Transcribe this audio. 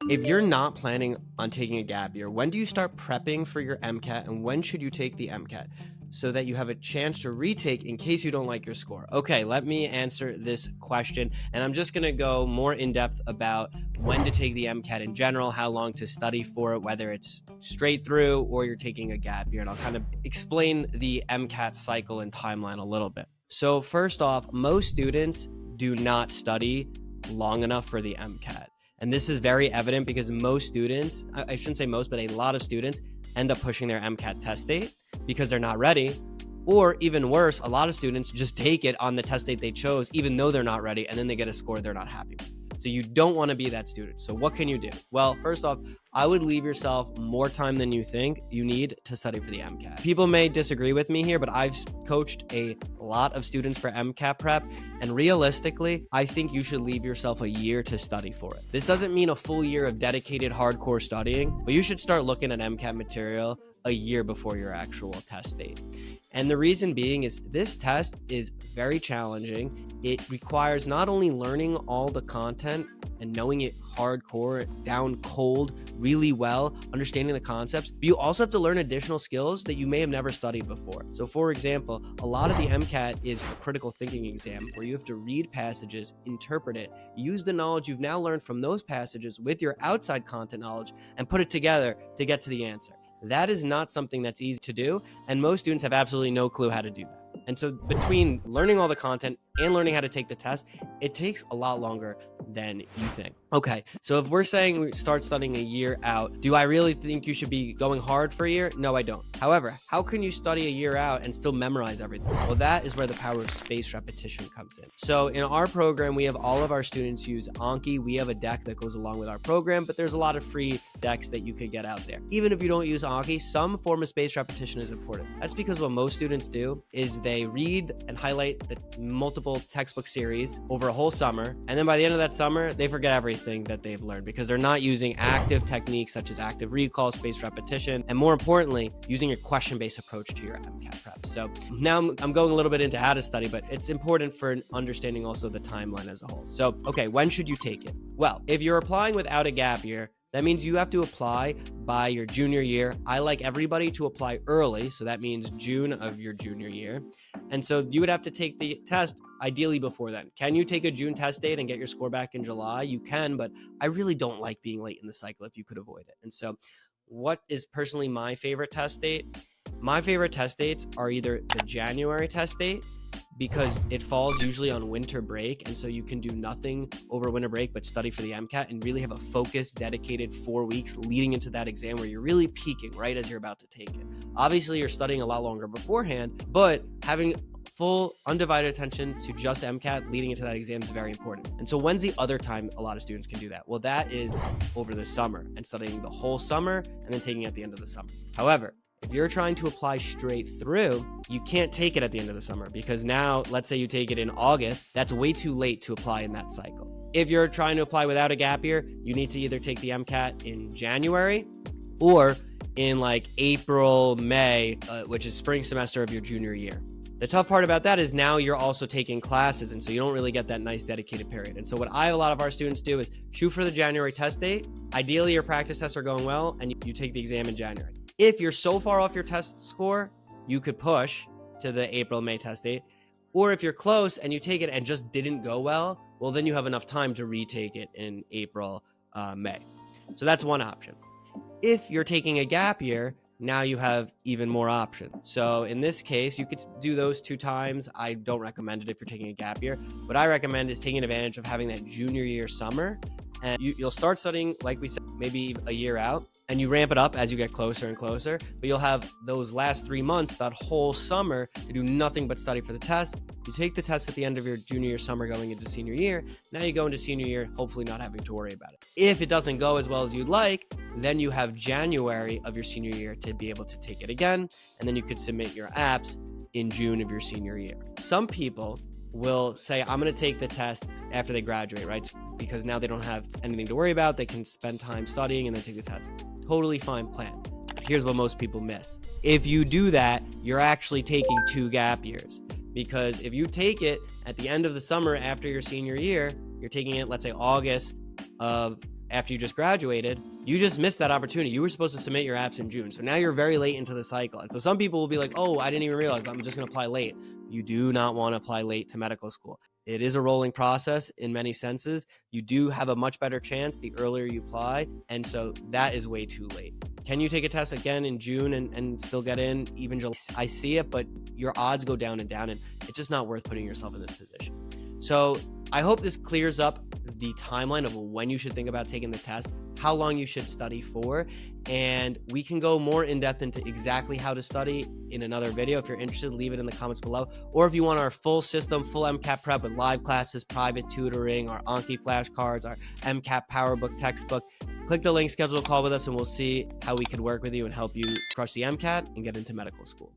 If you're not planning on taking a gap year, when do you start prepping for your MCAT and when should you take the MCAT so that you have a chance to retake in case you don't like your score? Okay, let me answer this question. And I'm just going to go more in depth about when to take the MCAT in general, how long to study for it, whether it's straight through or you're taking a gap year. And I'll kind of explain the MCAT cycle and timeline a little bit. So first off, most students do not study long enough for the MCAT. And this is very evident because most students, I shouldn't say most, but a lot of students end up pushing their MCAT test date because they're not ready. Or even worse, a lot of students just take it on the test date they chose, even though they're not ready, and then they get a score they're not happy with. So you don't want to be that student. So what can you do? Well, first off, I would leave yourself more time than you think you need to study for the MCAT. People may disagree with me here, but I've coached a lot of students for MCAT prep. And realistically, I think you should leave yourself a year to study for it. This doesn't mean a full year of dedicated hardcore studying, but you should start looking at MCAT material a year before your actual test date. And the reason being is this test is very challenging. It requires not only learning all the content and knowing it hardcore, down cold, really well, understanding the concepts, but you also have to learn additional skills that you may have never studied before. So for example, a lot of the MCAT is a critical thinking exam where you have to read passages, interpret it, use the knowledge you've now learned from those passages with your outside content knowledge and put it together to get to the answer. That is not something that's easy to do, and most students have absolutely no clue how to do that. And so between learning all the content and learning how to take the test, it takes a lot longer than you think. Okay, so if we're saying we start studying a year out, do I really think you should be going hard for a year? No, I don't. However, how can you study a year out and still memorize everything? Well, that is where the power of spaced repetition comes in. So in our program, we have all of our students use Anki. We have a deck that goes along with our program, but there's a lot of free decks that you could get out there. Even if you don't use Anki, some form of spaced repetition is important. That's because what most students do is they read and highlight the multiple textbook series over a whole summer, and then by the end of that summer, they forget everything that they've learned because they're not using active techniques such as active recall, spaced repetition, and more importantly, using a question-based approach to your MCAT prep. So now I'm going a little bit into how to study, but it's important for understanding also the timeline as a whole. So, okay, when should you take it? Well, if you're applying without a gap year, that means you have to apply by your junior year. I like everybody to apply early, so that means June of your junior year. And so you would have to take the test ideally before then. Can you take a June test date and get your score back in July? You can, but I really don't like being late in the cycle if you could avoid it. And so what is personally my favorite test date? My favorite test dates are either the January test date, because it falls usually on winter break. And so you can do nothing over winter break but study for the MCAT and really have a focused, dedicated 4 weeks leading into that exam where you're really peaking right as you're about to take it. Obviously, you're studying a lot longer beforehand, but having full undivided attention to just MCAT leading into that exam is very important. And so when's the other time a lot of students can do that? Well, that is over the summer and studying the whole summer and then taking it at the end of the summer. However, if you're trying to apply straight through, you can't take it at the end of the summer because now, let's say you take it in August, that's way too late to apply in that cycle. If you're trying to apply without a gap year, you need to either take the MCAT in January or in like April, May, which is spring semester of your junior year. The tough part about that is now you're also taking classes, and so you don't really get that nice dedicated period. And so what a lot of our students do is shoot for the January test date. Ideally, your practice tests are going well, and you take the exam in January. If you're so far off your test score, you could push to the April, May test date. Or if you're close and you take it and just didn't go well, well, then you have enough time to retake it in April, May. So that's one option. If you're taking a gap year, now you have even more options. So in this case, you could do those 2 times. I don't recommend it if you're taking a gap year. What I recommend is taking advantage of having that junior year summer. And you'll start studying, like we said, maybe a year out. And you ramp it up as you get closer and closer, but you'll have those last 3 months, that whole summer, to do nothing but study for the test. You take the test at the end of your junior year summer going into senior year. Now you go into senior year, hopefully not having to worry about it. If it doesn't go as well as you'd like, then you have January of your senior year to be able to take it again, and then you could submit your apps in June of your senior year. Some people will say, I'm going to take the test after they graduate, right? Because now they don't have anything to worry about. They can spend time studying and then take the test. Totally fine plan. Here's what most people miss. If you do that, you're actually taking 2 gap years, because if you take it at the end of the summer after your senior year, you're taking it, let's say August of after you just graduated, you just missed that opportunity. You were supposed to submit your apps in June. So now you're very late into the cycle. And so some people will be like, oh, I didn't even realize I'm just going to apply late. You do not want to apply late to medical school. It is a rolling process in many senses. You do have a much better chance the earlier you apply. And so that is way too late. Can you take a test again in June and still get in even July? I see it, but your odds go down and down, and it's just not worth putting yourself in this position. So I hope this clears up the timeline of when you should think about taking the test, how long you should study for, and we can go more in depth into exactly how to study in another video. If you're interested, leave it in the comments below. Or if you want our full system, full MCAT prep with live classes, private tutoring, our Anki flashcards, our MCAT PowerBook textbook, click the link, schedule a call with us, and we'll see how we could work with you and help you crush the MCAT and get into medical school.